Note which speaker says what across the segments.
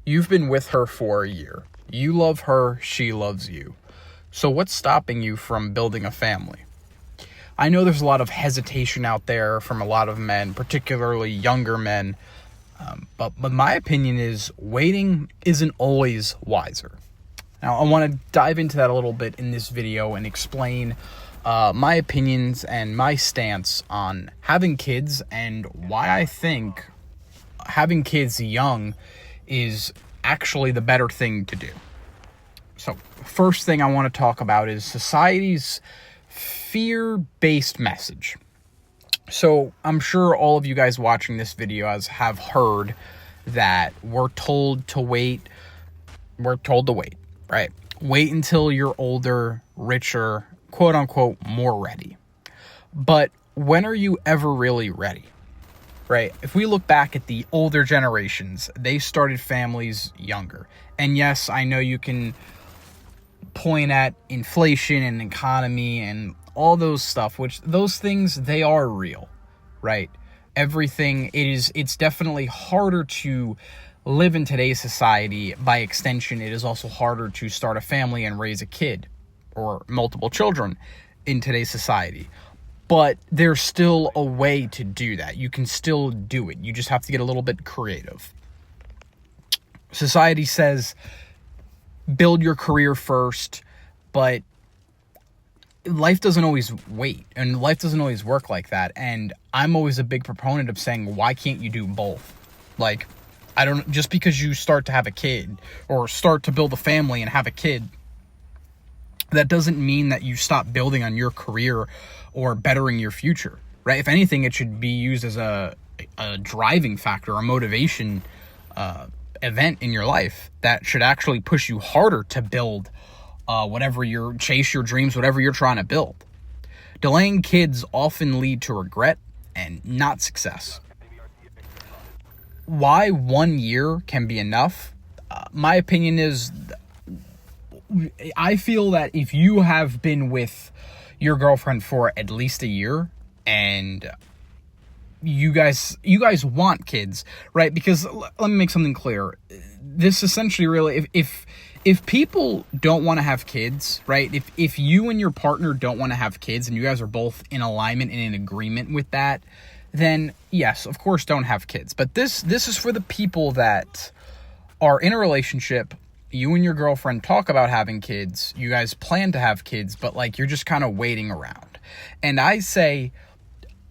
Speaker 1: You've been with her for a year. You love her, she loves you. So what's stopping you from building a family? I know there's a lot of hesitation out there from a lot of men, particularly younger men, but my opinion is waiting isn't always wiser. Now, I want to dive into that a little bit in this video and explain my opinions and my stance on having kids and why I think having kids young is actually the better thing to do. So, first thing I want to talk about is society's fear-based message. So, I'm sure all of you guys watching this video have heard that we're told to wait. We're told to wait, right? Wait until you're older, richer, quote unquote, more ready. But when are you ever really ready? Right? If we look back at the older generations, they started families younger. And yes, I know you can point at inflation and economy and all those stuff, which those things, they are real, right? It's definitely harder to live in today's society. By extension, it is also harder to start a family and raise a kid or multiple children in today's society. But there's still a way to do that. You can still do it. You just have to get a little bit creative. Society says build your career first, but life doesn't always wait, and life doesn't always work like that. And I'm always a big proponent of saying, why can't you do both? Like, just because you start to have a kid or start to build a family and have a kid, that doesn't mean that you stop building on your career or bettering your future, right? If anything, it should be used as a driving factor, a motivation event in your life that should actually push you harder to build chase your dreams, whatever you're trying to build. Delaying kids often lead to regret and not success. Why 1 year can be enough? My opinion is, I feel that if you have been with your girlfriend for at least a year and you guys want kids, right? Because let me make something clear. This essentially really, if people don't want to have kids, right? If you and your partner don't want to have kids and you guys are both in alignment and in agreement with that, then yes, of course, don't have kids. But this is for the people that are in a relationship. You and your girlfriend talk about having kids. You guys plan to have kids, but like you're just kind of waiting around. And I say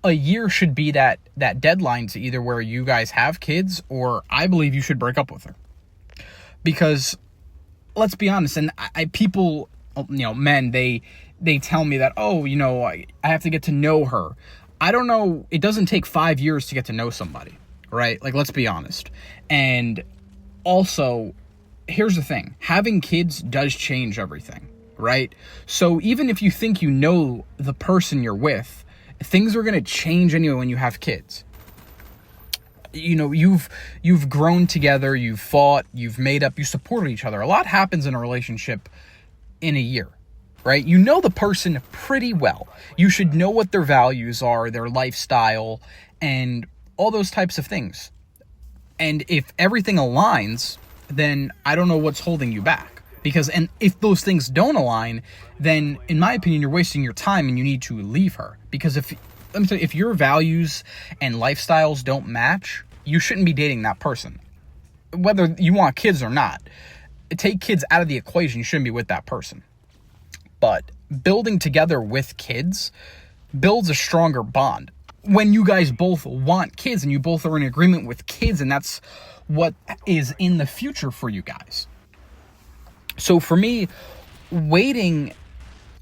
Speaker 1: a year should be that deadline to either where you guys have kids, or I believe you should break up with her. Because let's be honest, and people, men, they tell me that, I have to get to know her. I don't know. It doesn't take 5 years to get to know somebody, right? Like, let's be honest. And also, here's the thing. Having kids does change everything, right? So even if you think you know the person you're with, things are going to change anyway when you have kids. You've grown together, you've fought, you've made up, you supported each other. A lot happens in a relationship in a year, right? You know the person pretty well. You should know what their values are, their lifestyle, and all those types of things. And if everything aligns, then I don't know what's holding you back. And if those things don't align, then in my opinion, you're wasting your time and you need to leave her. Because if your values and lifestyles don't match, you shouldn't be dating that person. Whether you want kids or not, take kids out of the equation, you shouldn't be with that person. But building together with kids builds a stronger bond. When you guys both want kids and you both are in agreement with kids, and that's what is in the future for you guys. So for me, waiting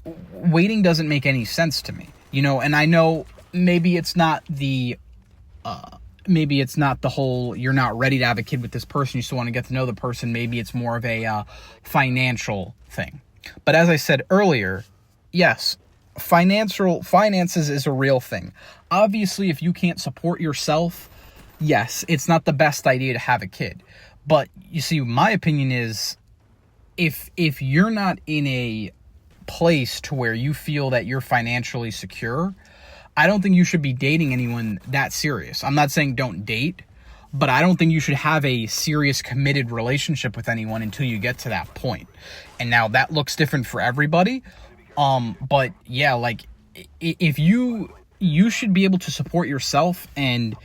Speaker 1: doesn't make any sense to me, and I know maybe it's not the whole, you're not ready to have a kid with this person, you still want to get to know the person. Maybe it's more of a financial thing. But as I said earlier, yes, finances is a real thing. Obviously, if you can't support yourself, yes, it's not the best idea to have a kid. But you see, my opinion is, if you're not in a place to where you feel that you're financially secure, I don't think you should be dating anyone that serious. I'm not saying don't date. but I don't think you should have a serious committed relationship with anyone until you get to that point. And now that looks different for everybody. But yeah, like if you should be able to support yourself and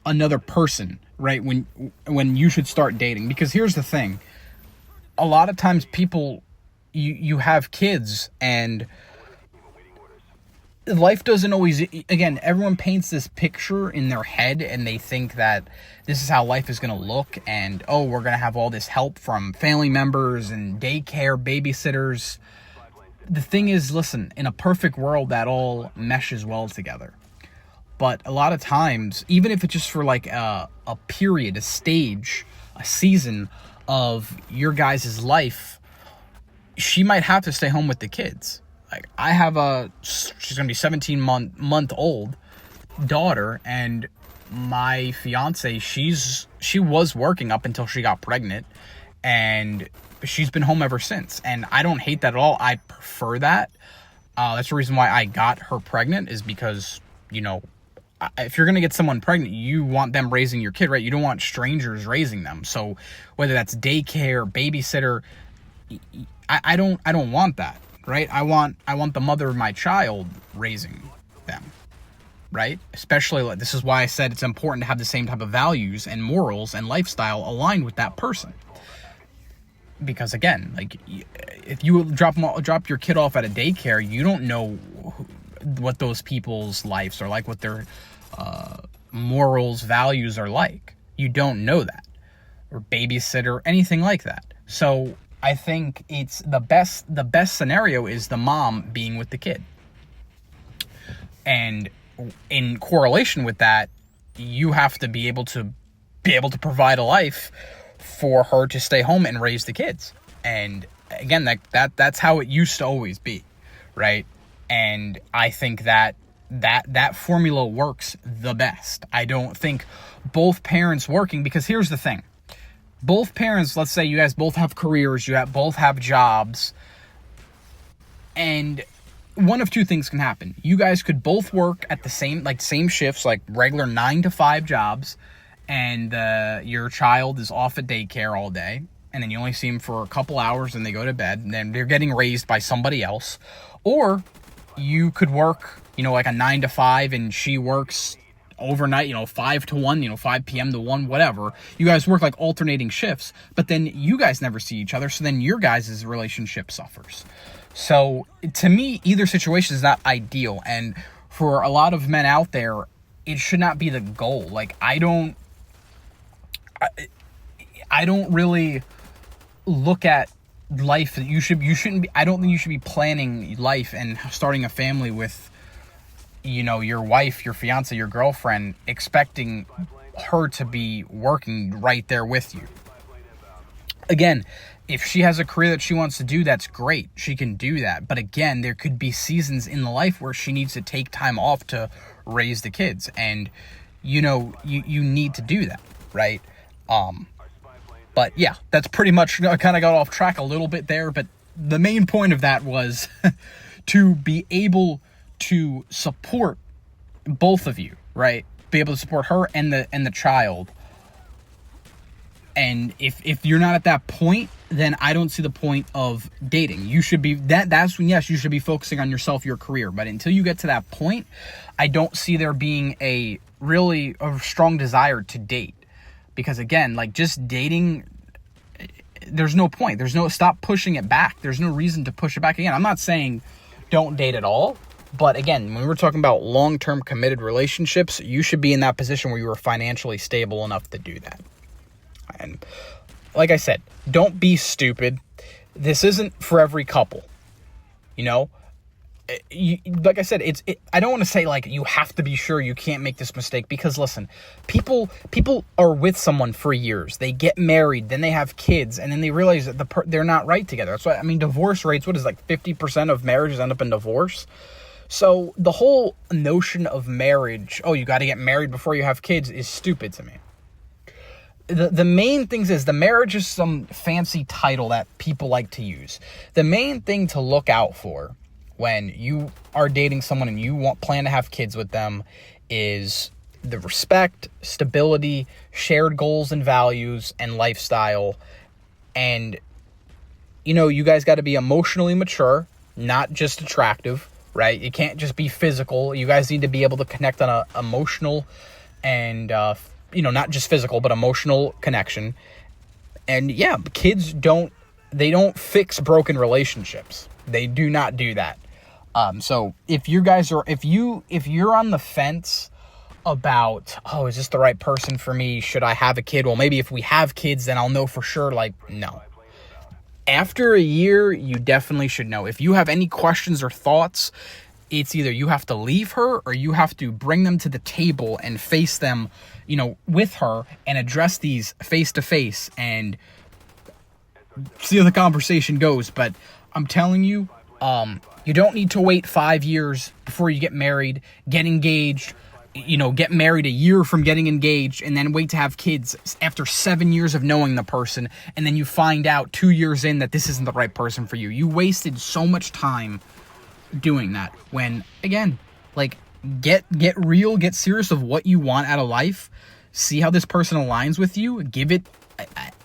Speaker 1: another person, right? When you should start dating, because here's the thing. A lot of times people, you have kids and life doesn't always, again, everyone paints this picture in their head and they think that this is how life is going to look, and oh, we're going to have all this help from family members and daycare, babysitters. The thing is, listen, in a perfect world that all meshes well together. But a lot of times, even if it's just for like a period, a stage, a season of your guys' life, she might have to stay home with the kids. Like I have she's gonna be 17 month old daughter, and my fiance, she was working up until she got pregnant, and she's been home ever since. And I don't hate that at all. I prefer that. That's the reason why I got her pregnant, is because, you know, if you're going to get someone pregnant, you want them raising your kid, right? You don't want strangers raising them. So whether that's daycare, babysitter, I don't want that, right? I want the mother of my child raising them, right? Especially, like, this is why I said it's important to have the same type of values and morals and lifestyle aligned with that person. Because again, like, if you drop your kid off at a daycare, you don't know what those people's lives are like, what their morals, values are like. You don't know that. Or babysitter, anything like that. So I think it's the best scenario is the mom being with the kid. And in correlation with that, you have to be able to provide a life for her to stay home and raise the kids. And again, that's how it used to always be, right? And I think that formula works the best. I don't think both parents working, because here's the thing. Both parents, let's say you guys both have careers, both have jobs, and one of two things can happen. You guys could both work at the same shifts, like regular 9 to 5 jobs, and your child is off at daycare all day, and then you only see them for a couple hours and they go to bed, and then they're getting raised by somebody else. Or you could work, like a 9 to 5, and she works overnight, 5 to 1, 5 p.m. to 1, whatever. You guys work like alternating shifts, but then you guys never see each other, so then your guys' relationship suffers. So to me, either situation is not ideal, and for a lot of men out there, it should not be the goal. Like, I don't really look at life that I don't think you should be planning life and starting a family with, your wife, your fiance, your girlfriend, expecting her to be working right there with you. Again, if she has a career that she wants to do, that's great. She can do that. But again, there could be seasons in the life where she needs to take time off to raise the kids. And, you need to do that, right? But yeah, that's pretty much, I kind of got off track a little bit there. But the main point of that was to be able to support both of you, right? Be able to support her and the child. And if you're not at that point, then I don't see the point of dating. You should be, that's when, yes, you should be focusing on yourself, your career. But until you get to that point, I don't see there being a strong desire to date. Because again, like, just dating, there's no point. Stop pushing it back. There's no reason to push it back. Again, I'm not saying don't date at all. But again, when we're talking about long-term committed relationships, you should be in that position where you are financially stable enough to do that. And like I said, don't be stupid. This isn't for every couple. Like I said, I don't want to say like you have to be sure you can't make this mistake, because listen, people are with someone for years. They get married, then they have kids, and then they realize that they're not right together. That's why, divorce rates, what is it, like 50% of marriages end up in divorce? So the whole notion of marriage, you got to get married before you have kids, is stupid to me. The main thing is, the marriage is some fancy title that people like to use. The main thing to look out for when you are dating someone and you plan to have kids with them is the respect, stability, shared goals and values, and lifestyle. And, you guys got to be emotionally mature, not just attractive, right? It can't just be physical. You guys need to be able to connect on a emotional and, not just physical, but emotional connection. And yeah, kids don't fix broken relationships. They do not do that. So if you're on the fence about, oh, is this the right person for me? Should I have a kid? Well, maybe if we have kids, then I'll know for sure. No. After a year, you definitely should know. If you have any questions or thoughts, it's either you have to leave her or you have to bring them to the table and face them, with her and address these face to face and see how the conversation goes. But I'm telling you, you don't need to wait 5 years before you get married, get engaged, get married a year from getting engaged, and then wait to have kids after 7 years of knowing the person, and then you find out 2 years in that this isn't the right person for you. You wasted so much time doing that when, again, get real, get serious of what you want out of life, see how this person aligns with you, give it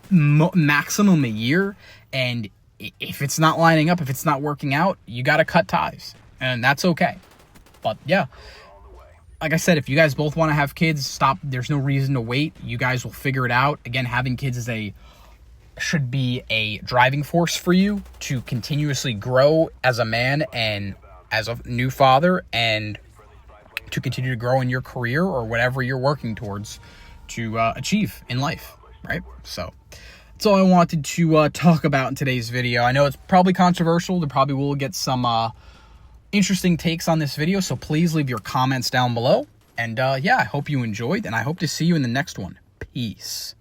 Speaker 1: maximum a year, and if it's not lining up, if it's not working out, you got to cut ties, and that's okay. But yeah, like I said, if you guys both want to have kids, stop. There's no reason to wait. You guys will figure it out. Again, having kids should be a driving force for you to continuously grow as a man and as a new father, and to continue to grow in your career or whatever you're working towards to achieve in life, right? So that's all I wanted to talk about in today's video. I know it's probably controversial. There probably will get some interesting takes on this video, so please leave your comments down below. And yeah, I hope you enjoyed, and I hope to see you in the next one. Peace.